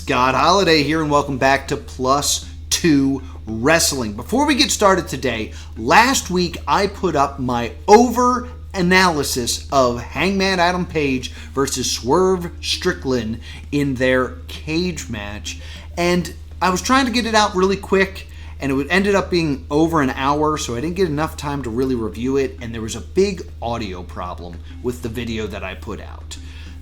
Scott Holiday here, and welcome back to Plus 2 Wrestling. Before we get started today, last week I put up my over-analysis of Hangman Adam Page versus Swerve Strickland in their cage match, and I was trying to get it out really quick, and it ended up being over an hour, so I didn't get enough time to really review it, and there was a big audio problem with the video that I put out.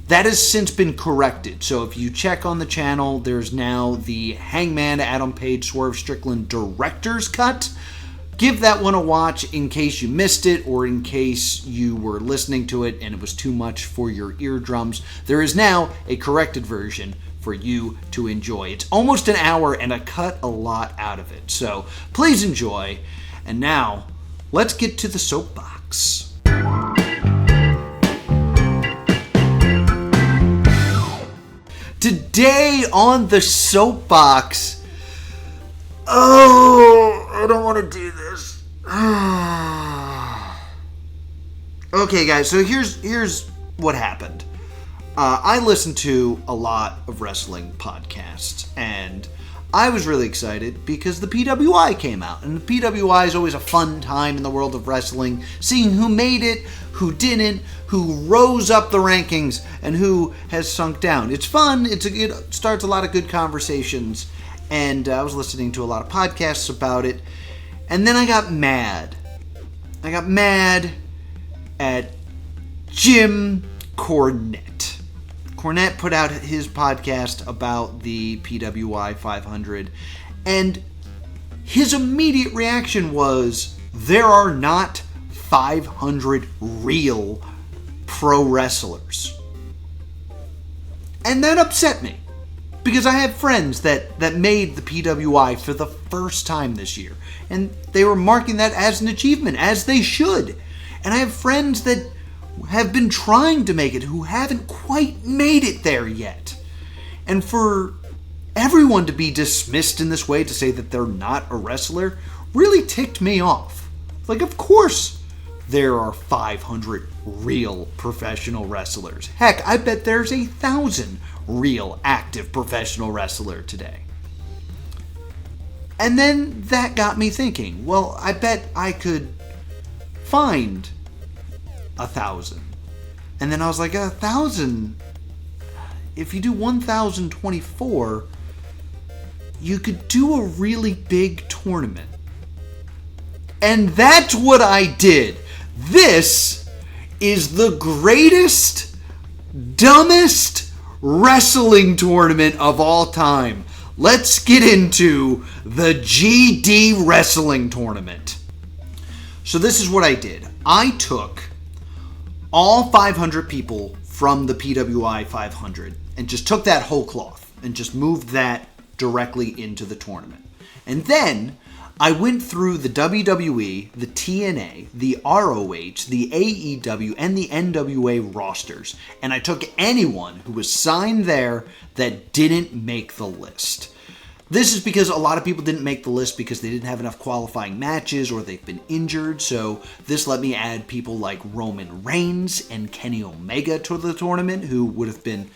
That has since been corrected, so if you check on the channel, there's now the Hangman Adam Page Swerve Strickland Director's Cut. Give that one a watch in case you missed it, or in case you were listening to it and it was too much for your eardrums. There is now a corrected version for you to enjoy. It's almost an hour and I cut a lot out of it, so please enjoy. And now, let's get to the soapbox. Today on the soapbox, I don't want to do this. Okay, guys, so here's what happened. I listen to a lot of wrestling podcasts, and I was really excited because the PWI came out, and the PWI is always a fun time in the world of wrestling, seeing who made it, who didn't, who rose up the rankings, and who has sunk down. It's fun. It starts a lot of good conversations, and I was listening to a lot of podcasts about it, and then I got mad. I got mad at Jim Cornette. Cornette put out his podcast about the PWI 500, and his immediate reaction was, there are not 500 real pro wrestlers. And that upset me, because I have friends that made the PWI for the first time this year, and they were marking that as an achievement, as they should. And I have friends that have been trying to make it who haven't quite made it there yet. And for everyone to be dismissed in this way, to say that they're not a wrestler, really ticked me off. Like, of course there are 500 real professional wrestlers. Heck, I bet there's 1,000 real active professional wrestler today. And then that got me thinking, well, I bet I could find 1,000. And then I was like, 1,000, if you do 1,024, you could do a really big tournament. And that's what I did. This is the greatest, dumbest wrestling tournament of all time. Let's get into the GD Wrestling Tournament. So this is what I did. I took all 500 people from the PWI 500 and just took that whole cloth and just moved that directly into the tournament. And then I went through the WWE, the TNA, the ROH, the AEW, and the NWA rosters, and I took anyone who was signed there that didn't make the list. This is because a lot of people didn't make the list because they didn't have enough qualifying matches or they've been injured, so this let me add people like Roman Reigns and Kenny Omega to the tournament, who would have been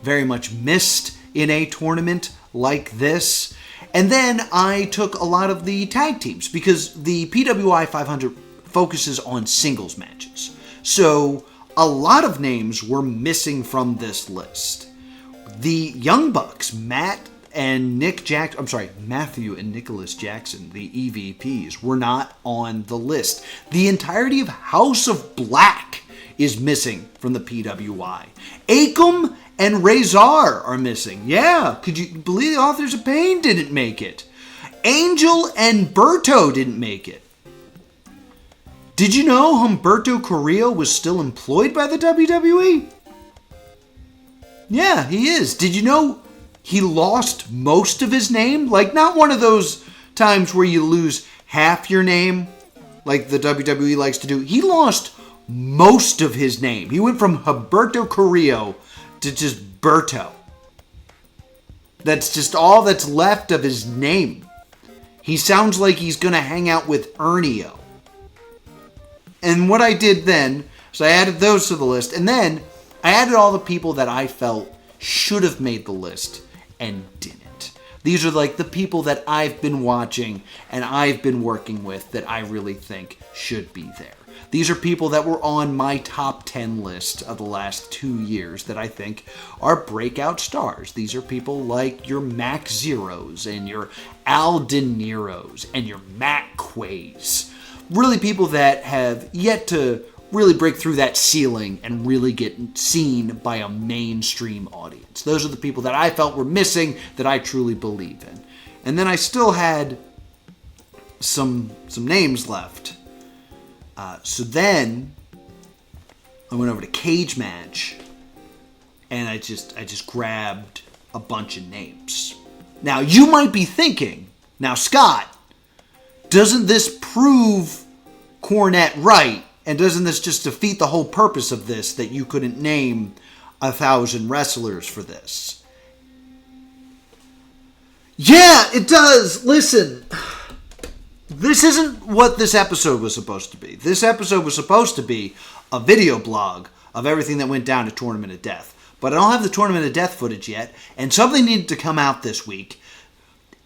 very much missed in a tournament like this. And then I took a lot of the tag teams because the PWI 500 focuses on singles matches. So a lot of names were missing from this list. The Young Bucks, Matthew and Nicholas Jackson, the EVPs, were not on the list. The entirety of House of Black is missing from the PWI. Akam and Razor are missing. Yeah, could you believe the Authors of Pain didn't make it? Angel and Berto didn't make it. Did you know Humberto Carrillo was still employed by the WWE? Yeah, he is. Did you know he lost most of his name? Like, not one of those times where you lose half your name, like the WWE likes to do. He lost most of his name. He went from Humberto Carrillo to just Berto. That's just all that's left of his name. He sounds like he's going to hang out with Ernio. And what I did then, so I added those to the list, and then I added all the people that I felt should have made the list and didn't. These are like the people that I've been watching and I've been working with that I really think should be there. These are people that were on my top 10 list of the last 2 years that I think are breakout stars. These are people like your Mac Zeros and your Al De Niros and your Matt Quays. Really people that have yet to really break through that ceiling and really get seen by a mainstream audience. Those are the people that I felt were missing that I truly believe in. And then I still had some names left. So then I went over to Cage Match and I just grabbed a bunch of names. Now you might be thinking, now Scott, doesn't this prove Cornette right? And doesn't this just defeat the whole purpose of this, that you couldn't name 1,000 wrestlers for this? Yeah, it does. Listen, this isn't what this episode was supposed to be. This episode was supposed to be a video blog of everything that went down to Tournament of Death. But I don't have the Tournament of Death footage yet, and something needed to come out this week.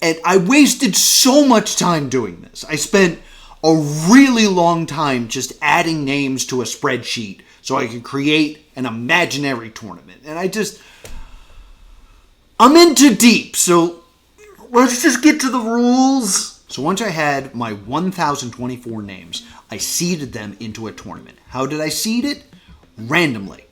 And I wasted so much time doing this. I spent a really long time just adding names to a spreadsheet so I could create an imaginary tournament. And I'm in too deep, so let's just get to the rules. So once I had my 1,024 names, I seeded them into a tournament. How did I seed it? Randomly.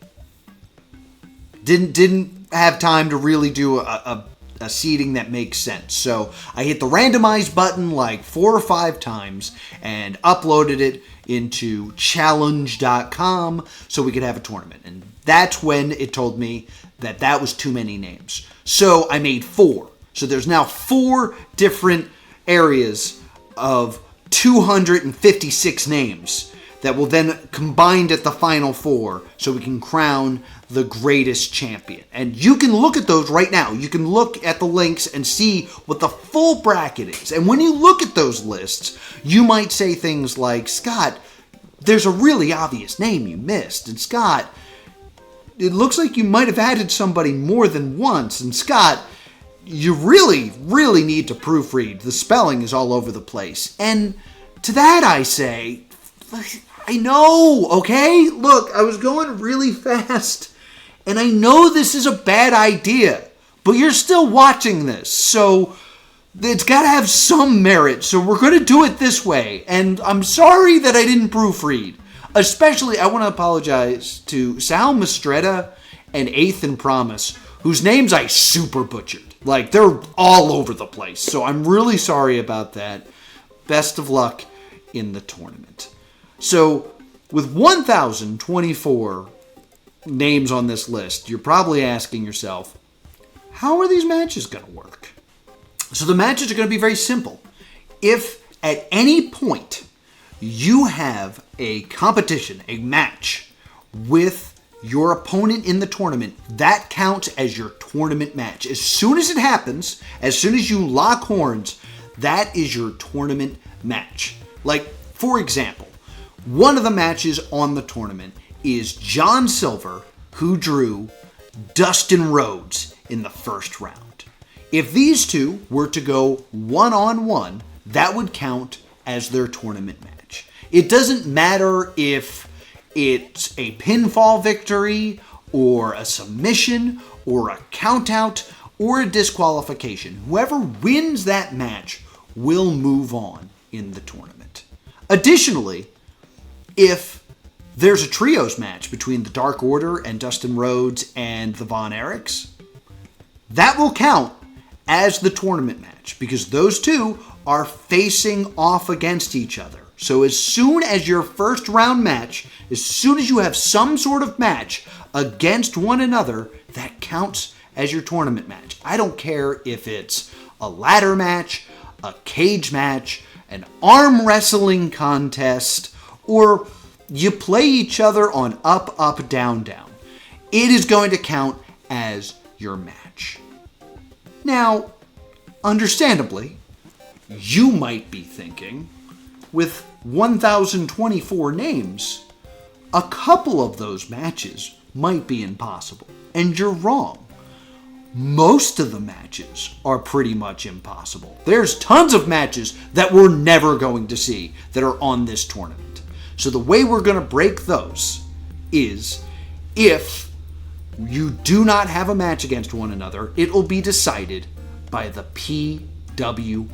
Didn't have time to really do a seeding that makes sense. So I hit the randomize button like 4 or 5 times and uploaded it into challenge.com so we could have a tournament. And that's when it told me that that was too many names. So I made 4. So there's now 4 different areas of 256 names that will then combined at the final 4 so we can crown the greatest champion. And you can look at those right now. You can look at the links and see what the full bracket is. And when you look at those lists, you might say things like, Scott, there's a really obvious name you missed. And Scott, it looks like you might have added somebody more than once. And Scott, you really, really need to proofread. The spelling is all over the place. And to that I say, I know, okay? Look, I was going really fast. And I know this is a bad idea, but you're still watching this, so it's got to have some merit, so we're going to do it this way. And I'm sorry that I didn't proofread. Especially, I want to apologize to Sal Mistretta and Ethan Promise, whose names I super butchered. Like, they're all over the place, so I'm really sorry about that. Best of luck in the tournament. So, with 1,024 names on this list, you're probably asking yourself, how are these matches going to work? So the matches are going to be very simple. If at any point you have a competition, a match with your opponent in the tournament, that counts as your tournament match. As soon as it happens, as soon as you lock horns, that is your tournament match. Like, for example, one of the matches on the tournament is John Silver, who drew Dustin Rhodes in the first round. If these two were to go one-on-one, that would count as their tournament match. It doesn't matter if it's a pinfall victory, or a submission, or a countout, or a disqualification. Whoever wins that match will move on in the tournament. Additionally, if there's a trios match between the Dark Order and Dustin Rhodes and the Von Erichs, that will count as the tournament match because those two are facing off against each other. So as soon as your first round match, as soon as you have some sort of match against one another, that counts as your tournament match. I don't care if it's a ladder match, a cage match, an arm wrestling contest, or you play each other on up, up, down, down. It is going to count as your match. Now, understandably, you might be thinking, with 1,024 names, a couple of those matches might be impossible. And you're wrong. most of the matches are pretty much impossible. There's tons of matches that we're never going to see that are on this tournament. So the way we're going to break those is if you do not have a match against one another, it will be decided by the PWI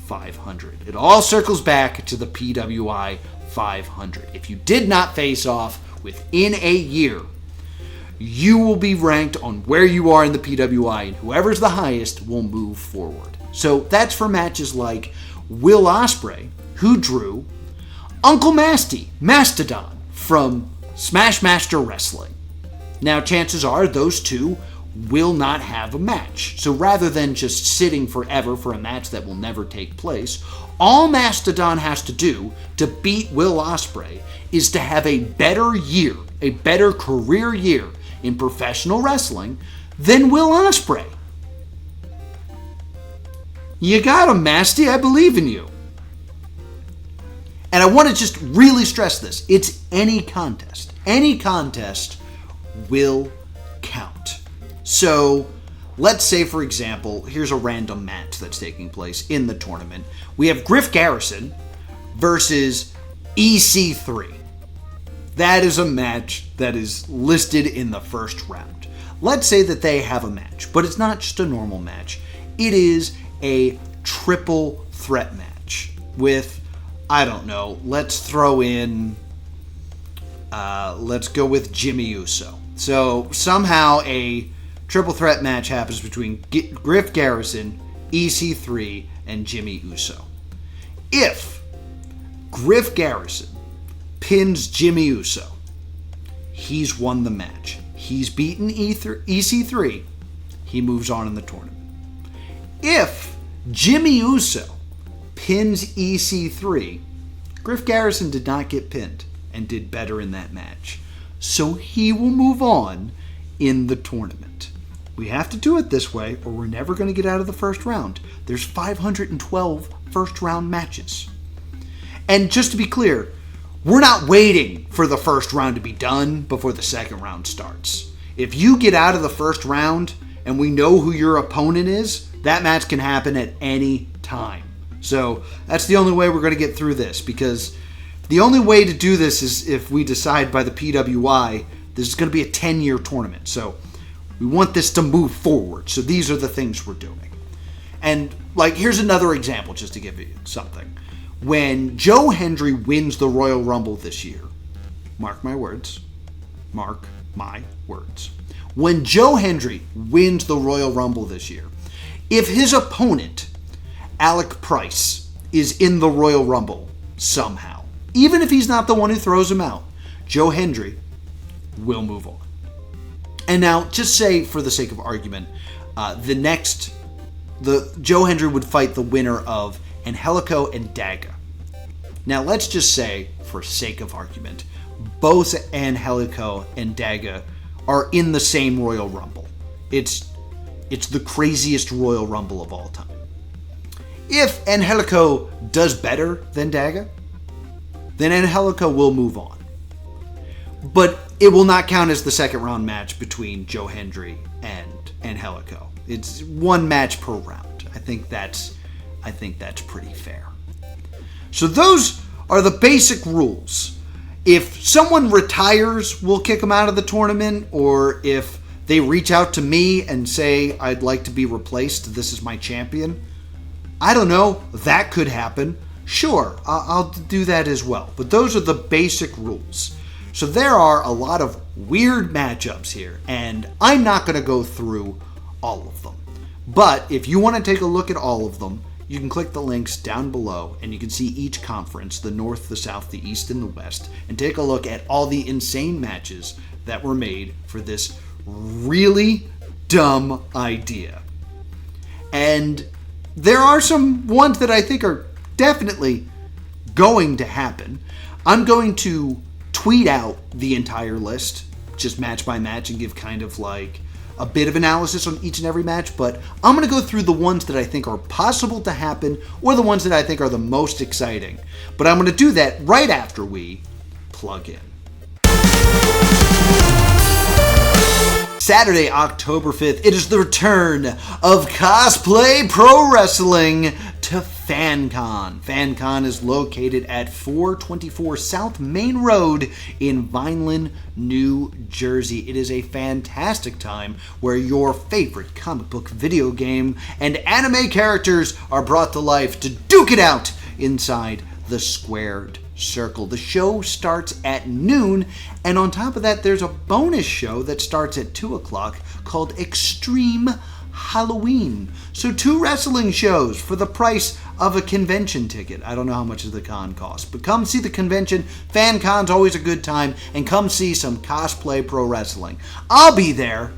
500. It all circles back to the PWI 500. If you did not face off within a year, you will be ranked on where you are in the PWI, and whoever's the highest will move forward. So that's for matches like Will Ospreay, who drew Uncle Mastodon from Smash Master Wrestling. Now, chances are those two will not have a match. So rather than just sitting forever for a match that will never take place, all Mastodon has to do to beat Will Ospreay is to have a better year, a better career year in professional wrestling than Will Ospreay. You got him, Masty. I believe in you. And I want to just really stress this. It's any contest. Any contest will count. So let's say, for example, here's a random match that's taking place in the tournament. We have Griff Garrison versus EC3. That is a match that is listed in the first round. Let's say that they have a match, but it's not just a normal match. It is a triple threat match with, I don't know, let's throw in, let's go with Jimmy Uso. So somehow a triple threat match happens between Griff Garrison, EC3, and Jimmy Uso. If Griff Garrison pins Jimmy Uso, he's won the match. He's beaten EC3. He moves on in the tournament. If Jimmy Uso pins EC3, Griff Garrison did not get pinned and did better in that match. So he will move on in the tournament. We have to do it this way or we're never going to get out of the first round. There's 512 first round matches. And just to be clear, we're not waiting for the first round to be done before the second round starts. If you get out of the first round and we know who your opponent is, that match can happen at any time. So that's the only way we're going to get through this, because the only way to do this is if we decide by the PWI this is going to be a 10-year tournament. So we want this to move forward. So these are the things we're doing. And like, here's another example just to give you something. When Joe Hendry wins the Royal Rumble this year, mark my words, when Joe Hendry wins the Royal Rumble this year, if his opponent, Alec Price, is in the Royal Rumble somehow, even if he's not the one who throws him out, Joe Hendry will move on. And now, just say, for the sake of argument, Joe Hendry would fight the winner of Angelico and Daga. Now, let's just say, for sake of argument, both Angelico and Daga are in the same Royal Rumble. It's the craziest Royal Rumble of all time. If Angelico does better than Daga, then Angelico will move on. But it will not count as the second round match between Joe Hendry and Angelico. It's one match per round. I think that's pretty fair. So those are the basic rules. If someone retires, we'll kick them out of the tournament, or if they reach out to me and say, I'd like to be replaced, this is my champion, I don't know, that could happen. Sure, I'll do that as well. But those are the basic rules. So there are a lot of weird matchups here, and I'm not going to go through all of them. But if you want to take a look at all of them, you can click the links down below, and you can see each conference, the North, the South, the East, and the West, and take a look at all the insane matches that were made for this really dumb idea. And there are some ones that I think are definitely going to happen. I'm going to tweet out the entire list, just match by match, and give kind of like a bit of analysis on each and every match, but I'm going to go through the ones that I think are possible to happen, or the ones that I think are the most exciting. But I'm going to do that right after we plug in. Saturday, October 5th, it is the return of Cosplay Pro Wrestling to FanCon. FanCon is located at 424 South Main Road in Vineland, New Jersey. It is a fantastic time where your favorite comic book, video game, and anime characters are brought to life to duke it out inside the squared circle. The show starts at noon, and on top of that, there's a bonus show that starts at 2 o'clock called Extreme Halloween. So 2 wrestling shows for the price of a convention ticket. I don't know how much the con costs, but come see the convention. FanCon's always a good time, and come see some Cosplay Pro Wrestling. I'll be there.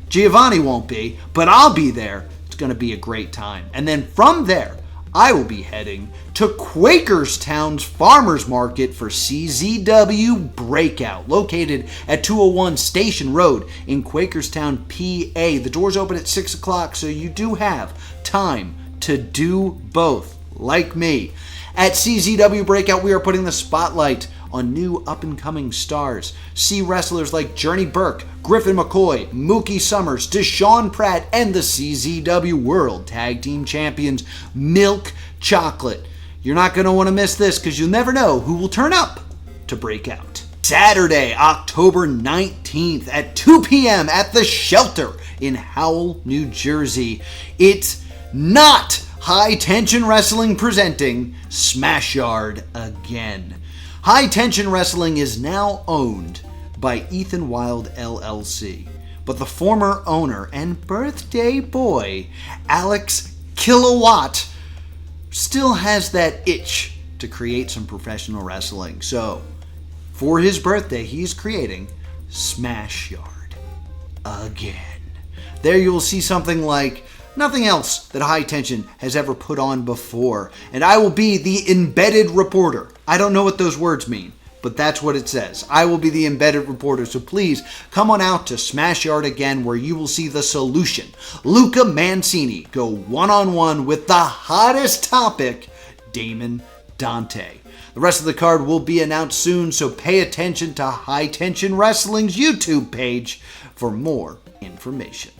Giovanni won't be, but I'll be there. It's going to be a great time. And then from there, I will be heading to Quakerstown's Farmers Market for CZW Breakout, located at 201 Station Road in Quakerstown, PA. The doors open at 6 o'clock, so you do have time to do both, like me. At CZW Breakout, we are putting the spotlight on new up-and-coming stars. See wrestlers like Journey Burke, Griffin McCoy, Mookie Summers, Deshaun Pratt, and the CZW World Tag Team Champions, Milk Chocolate. You're not going to want to miss this because you'll never know who will turn up to break out. Saturday, October 19th at 2 p.m. at the Shelter in Howell, New Jersey. It's not High Tension Wrestling presenting Smash Yard again. High Tension Wrestling is now owned by Ethan Wild LLC, but the former owner and birthday boy, Alex Kilowatt, still has that itch to create some professional wrestling. So, for his birthday, he's creating Smash Yard again. There you will see something like nothing else that High Tension has ever put on before. And I will be the embedded reporter. I don't know what those words mean, but that's what it says. I will be the embedded reporter. So please come on out to Smash Yard again, where you will see the Solution, Luca Mancini, go one-on-one with the hottest topic, Damon Dante. The rest of the card will be announced soon, so pay attention to High Tension Wrestling's YouTube page for more information.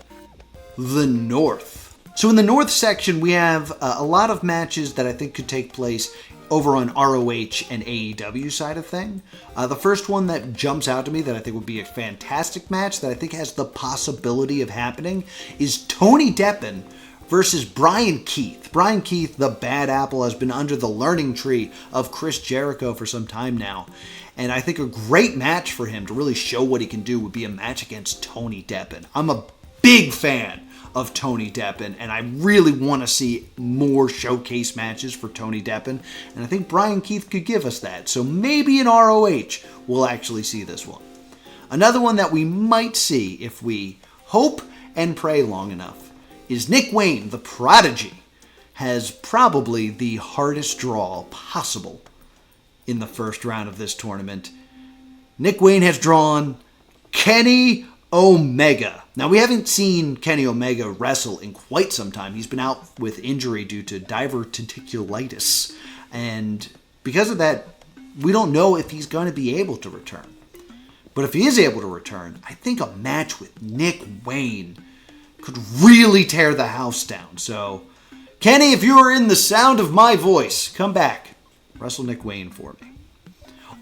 The North. So in the North section, we have a lot of matches that I think could take place over on ROH and AEW side of thing. The first one that jumps out to me that I think would be a fantastic match that I think has the possibility of happening is Tony Deppen versus Brian Keith. Brian Keith, the Bad Apple, has been under the learning tree of Chris Jericho for some time now. And I think a great match for him to really show what he can do would be a match against Tony Deppen. I'm a big fan of Tony Deppen, and I really want to see more showcase matches for Tony Deppen, and I think Brian Keith could give us that. So maybe in ROH we'll actually see this one. Another one that we might see if we hope and pray long enough is Nick Wayne, the Prodigy, has probably the hardest draw possible in the first round of this tournament. Nick Wayne has drawn Kenny Omega. Now, we haven't seen Kenny Omega wrestle in quite some time. He's been out with injury due to diverticulitis. And because of that, we don't know if he's going to be able to return. But if he is able to return, I think a match with Nick Wayne could really tear the house down. So, Kenny, if you are in the sound of my voice, come back. Wrestle Nick Wayne for me.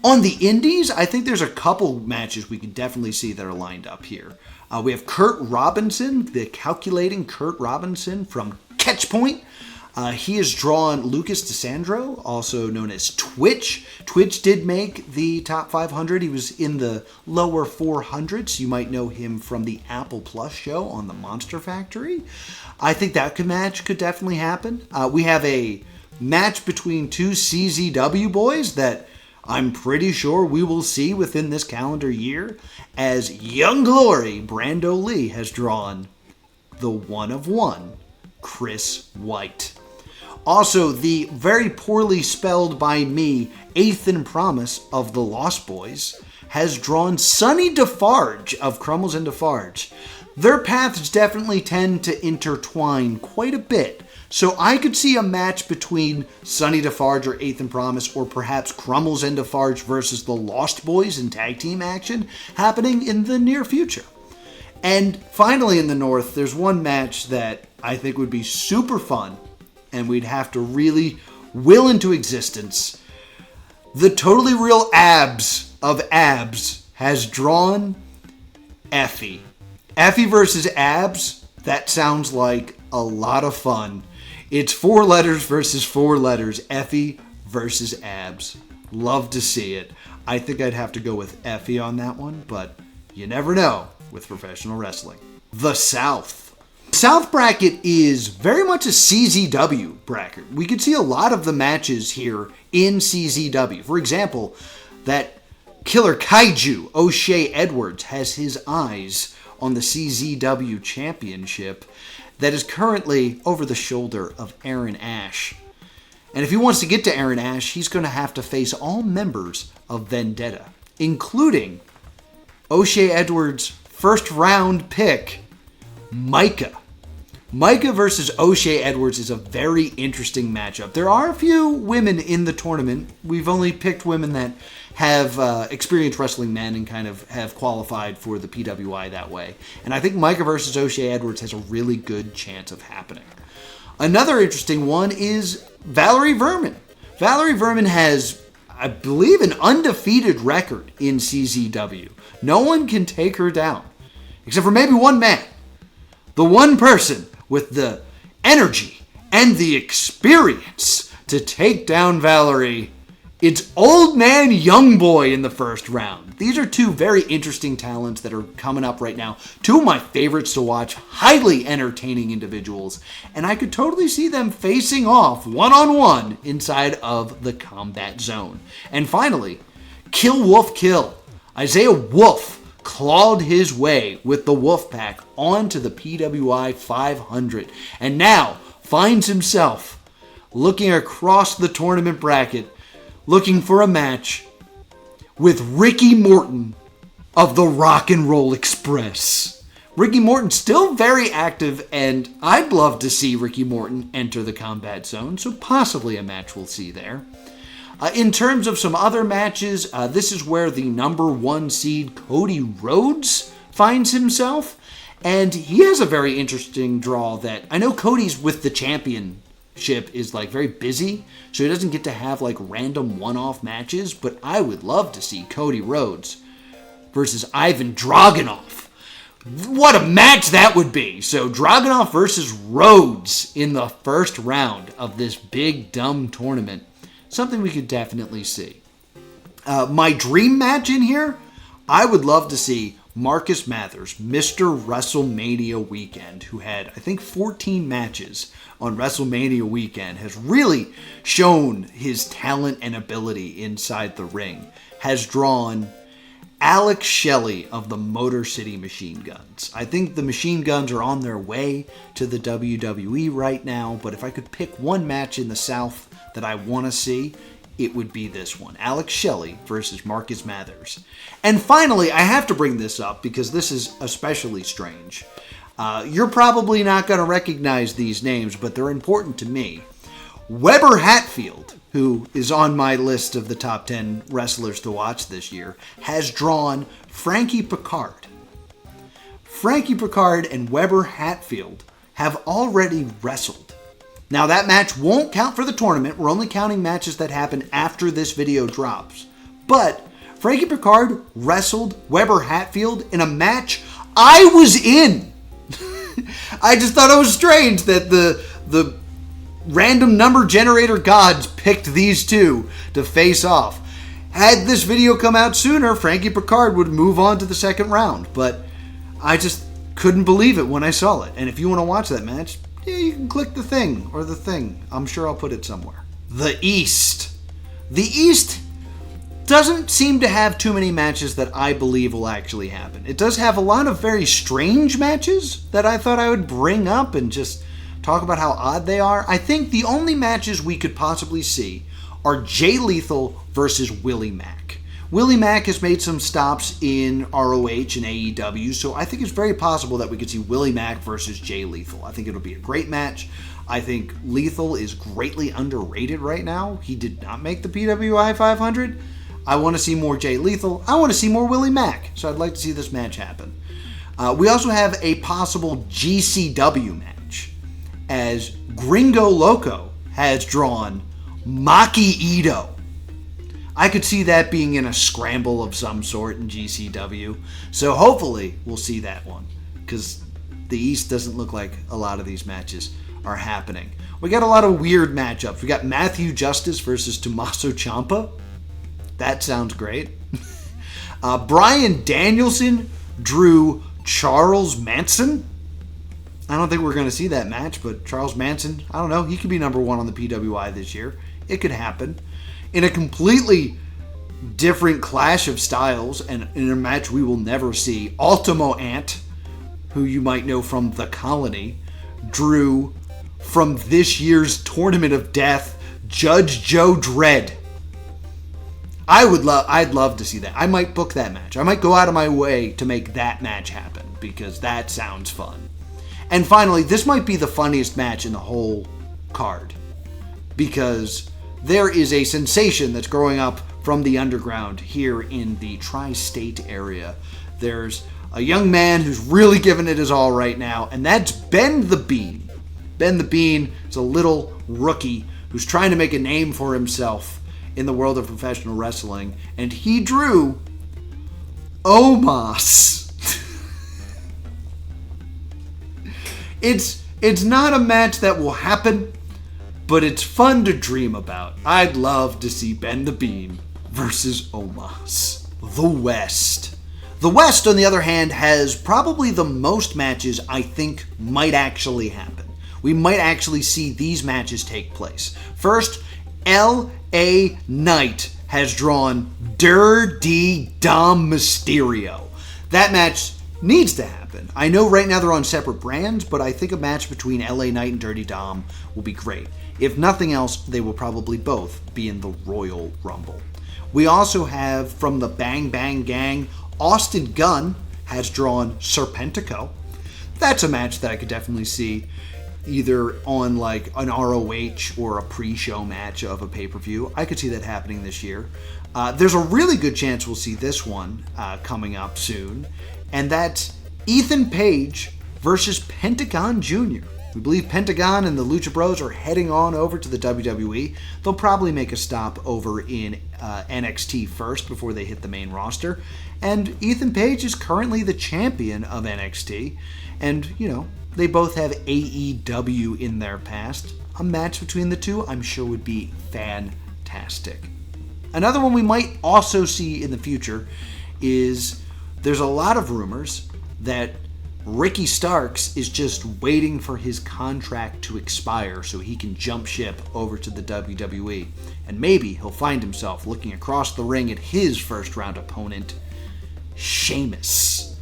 On the indies, I think there's a couple matches we can definitely see that are lined up here. We have Kurt Robinson, the calculating Kurt Robinson from Catchpoint. He has drawn Lucas DeSandro, also known as Twitch. Twitch did make the top 500. He was in the lower 400s. You might know him from the Apple Plus show on the Monster Factory. I think that match could definitely happen. We have a match between 2 CZW boys that I'm pretty sure we will see within this calendar year, as Young Glory, Brando Lee, has drawn the one of one, Chris White. Also, the very poorly spelled by me, Ethan Promise of the Lost Boys, has drawn Sonny Defarge of Crumbles and Defarge. Their paths definitely tend to intertwine quite a bit, so I could see a match between Sonny Defarge or Ethan Promise, or perhaps Crumbles and Defarge versus the Lost Boys in tag team action happening in the near future. And finally in the North, there's one match that I think would be super fun, and we'd have to really will into existence. The totally real abs of abs has drawn Effie. Effie versus abs, that sounds like a lot of fun. It's 4 letters versus 4 letters. Effie versus abs. Love to see it. I think I'd have to go with Effie on that one, but you never know with professional wrestling. The South. South bracket is very much a CZW bracket. We could see a lot of the matches here in CZW. For example, that killer kaiju O'Shea Edwards has his eyes on the CZW championship that is currently over the shoulder of Aaron Ash. And if he wants to get to Aaron Ash, he's going to have to face all members of Vendetta, including O'Shea Edwards' first round pick, Micah. Micah versus O'Shea Edwards is a very interesting matchup. There are a few women in the tournament. We've only picked women that have experienced wrestling men and kind of have qualified for the PWI that way. And I think Micah versus O'Shea Edwards has a really good chance of happening. Another interesting one is Valerie Verman. Valerie Verman has, I believe, an undefeated record in CZW. No one can take her down, except for maybe one man. The one person with the energy and the experience to take down Valerie. It's Old Man Young Boy in the first round. These are 2 very interesting talents that are coming up right now. 2 of my favorites to watch, highly entertaining individuals, and I could totally see them facing off one-on-one inside of the combat zone. And finally, Kill Wolf Kill. Isaiah Wolf clawed his way with the Wolfpack onto the PWI 500 and now finds himself looking across the tournament bracket looking for a match with Ricky Morton of the Rock and Roll Express. Ricky Morton still very active, and I'd love to see Ricky Morton enter the combat zone, so possibly a match we'll see there. In terms of some other matches, this is where the number 1 seed Cody Rhodes finds himself. And he has a very interesting draw that I know Cody's with the championship is like very busy, so he doesn't get to have like random one-off matches. But I would love to see Cody Rhodes versus Ivan Dragunov. What a match that would be. So Dragunov versus Rhodes in the first round of this big dumb tournament. Something we could definitely see. My dream match in here, I would love to see Marcus Mathers, Mr. WrestleMania Weekend, who had, I think, 14 matches on WrestleMania Weekend, has really shown his talent and ability inside the ring, has drawn Alex Shelley of the Motor City Machine Guns. I think the Machine Guns are on their way to the WWE right now, but if I could pick one match in the South that I want to see, it would be this one. Alex Shelley versus Marcus Mathers. And finally, I have to bring this up because this is especially strange. You're probably not going to recognize these names, but they're important to me. Weber Hatfield, who is on my list of the top 10 wrestlers to watch this year, has drawn Frankie Picard. Frankie Picard and Weber Hatfield have already wrestled. Now, that match won't count for the tournament. We're only counting matches that happen after this video drops. But Frankie Picard wrestled Weber Hatfield in a match I was in. I just thought it was strange that the random number generator gods picked these two to face off. Had this video come out sooner, Frankie Picard would move on to the second round. But I just couldn't believe it when I saw it. And if you want to watch that match, yeah, you can click the thing or the thing. I'm sure I'll put it somewhere. The East. The East doesn't seem to have too many matches that I believe will actually happen. It does have a lot of very strange matches that I thought I would bring up and just talk about how odd they are. I think the only matches we could possibly see are Jay Lethal versus Willie Mack. Willie Mack has made some stops in ROH and AEW, so I think it's very possible that we could see Willie Mack versus Jay Lethal. I think it'll be a great match. I think Lethal is greatly underrated right now. He did not make the PWI 500. I want to see more Jay Lethal. I want to see more Willie Mack, so I'd like to see this match happen. We also have a possible GCW match, as Gringo Loco has drawn Maki Ito. I could see that being in a scramble of some sort in GCW. So hopefully we'll see that one, because the East doesn't look like a lot of these matches are happening. We got a lot of weird matchups. We got Matthew Justice versus Tommaso Ciampa. That sounds great. Bryan Danielson drew Charles Manson. I don't think we're going to see that match, but Charles Manson, I don't know, he could be number one on the PWI this year. It could happen. In a completely different clash of styles, and in a match we will never see, Ultimo Ant, who you might know from The Colony, drew from this year's Tournament of Death, Judge Joe Dredd. I'd love to see that. I might book that match. I might go out of my way to make that match happen, because that sounds fun. And finally, this might be the funniest match in the whole card, because there is a sensation that's growing up from the underground here in the tri-state area. There's a young man who's really giving it his all right now, and that's Ben the Bean. Ben the Bean is a little rookie who's trying to make a name for himself in the world of professional wrestling, and he drew Omos. It's not a match that will happen, but it's fun to dream about. I'd love to see Ben the Bean versus Omos. The West. The West, on the other hand, has probably the most matches I think might actually happen. We might actually see these matches take place. First, L.A. Knight has drawn Dirty Dom Mysterio. That match needs to happen. I know right now they're on separate brands, but I think a match between L.A. Knight and Dirty Dom will be great. If nothing else, they will probably both be in the Royal Rumble. We also have, from the Bang Bang Gang, Austin Gunn has drawn Serpentico. That's a match that I could definitely see either on like an ROH or a pre-show match of a pay-per-view. I could see that happening this year. There's a really good chance we'll see this one coming up soon, and that's Ethan Page versus Pentagon Jr. We believe Pentagon and the Lucha Bros are heading on over to the WWE. They'll probably make a stop over in NXT first before they hit the main roster. And Ethan Page is currently the champion of NXT. And, you know, they both have AEW in their past. A match between the two, I'm sure, would be fantastic. Another one we might also see in the future is there's a lot of rumors that Ricky Starks is just waiting for his contract to expire so he can jump ship over to the WWE. And maybe he'll find himself looking across the ring at his first round opponent, Sheamus.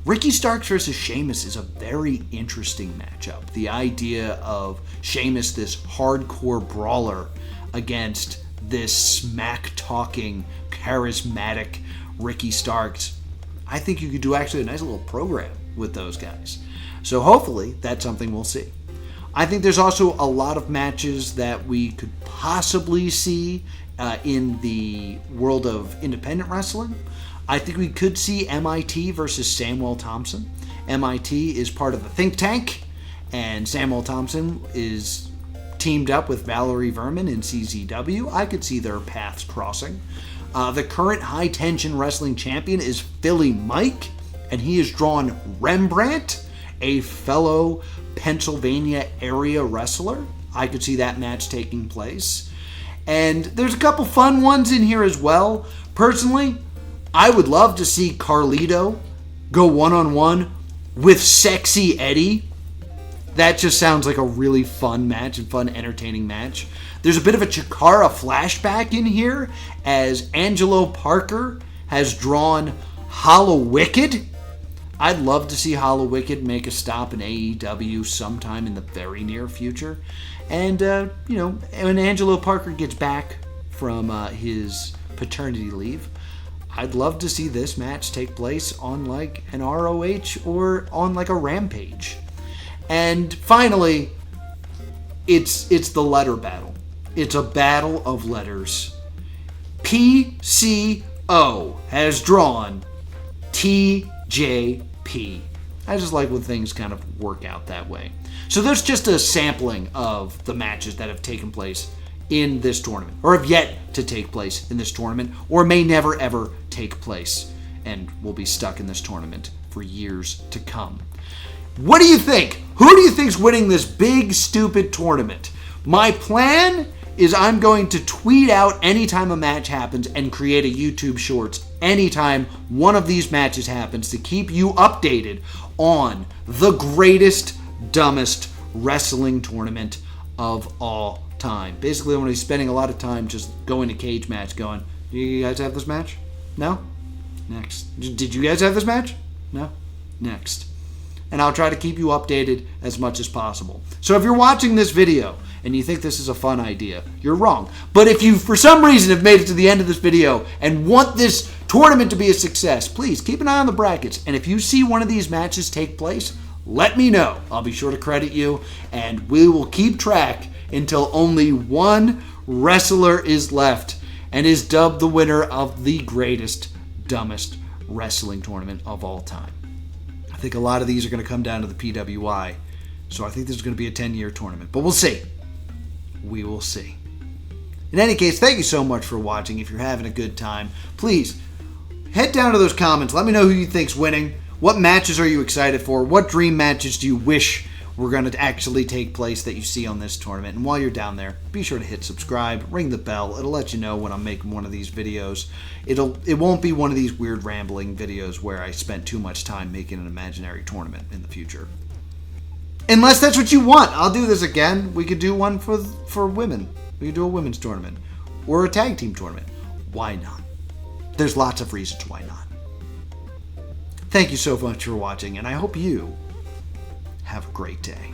Ricky Starks versus Sheamus is a very interesting matchup. The idea of Sheamus, this hardcore brawler, against this smack-talking, charismatic Ricky Starks. I think you could do actually a nice little program with those guys. So hopefully that's something we'll see. I think there's also a lot of matches that we could possibly see in the world of independent wrestling. I think we could see MIT versus Samuel Thompson. MIT is part of the Think Tank, and Samuel Thompson is teamed up with Valerie Verman in CZW. I could see their paths crossing. The current high-tension wrestling champion is Philly Mike, and he has drawn Rembrandt, a fellow Pennsylvania area wrestler. I could see that match taking place. And there's a couple fun ones in here as well. Personally, I would love to see Carlito go one-on-one with Sexy Eddie. That just sounds like a really fun match and fun, entertaining match. There's a bit of a Chikara flashback in here, as Angelo Parker has drawn Hollow Wicked. I'd love to see Hollow Wicked make a stop in AEW sometime in the very near future. And, when Angelo Parker gets back from his paternity leave, I'd love to see this match take place on like an ROH or on like a Rampage. And finally, it's the letter battle. It's a battle of letters. PCO has drawn TJP. I just like when things kind of work out that way. So there's just a sampling of the matches that have taken place in this tournament, or have yet to take place in this tournament, or may never ever take place, and will be stuck in this tournament for years to come. What do you think? Who do you think's winning this big, stupid tournament? My plan is I'm going to tweet out anytime a match happens and create a YouTube Shorts anytime one of these matches happens to keep you updated on the greatest, dumbest wrestling tournament of all time. Basically, I'm going to be spending a lot of time just going to cage match going, do you guys have this match? No? Next. Did you guys have this match? No? Next. And I'll try to keep you updated as much as possible. So if you're watching this video and you think this is a fun idea, you're wrong. But if you, for some reason, have made it to the end of this video and want this tournament to be a success, please keep an eye on the brackets. And if you see one of these matches take place, let me know. I'll be sure to credit you, and we will keep track until only one wrestler is left and is dubbed the winner of the greatest, dumbest wrestling tournament of all time. I think a lot of these are going to come down to the PWI, so I think this is going to be a 10-year tournament. But we'll see. We will see. In any case, thank you so much for watching. If you're having a good time, please head down to those comments. Let me know who you think's winning. What matches are you excited for? What dream matches do you wish were going to actually take place that you see on this tournament? And while you're down there, be sure to hit subscribe, ring the bell. It'll let you know when I'm making one of these videos. It won't be one of these weird rambling videos where I spent too much time making an imaginary tournament in the future. Unless that's what you want. I'll do this again. We could do one for women. We could do a women's tournament or a tag team tournament. Why not? There's lots of reasons why not. Thank you so much for watching, and I hope you have a great day.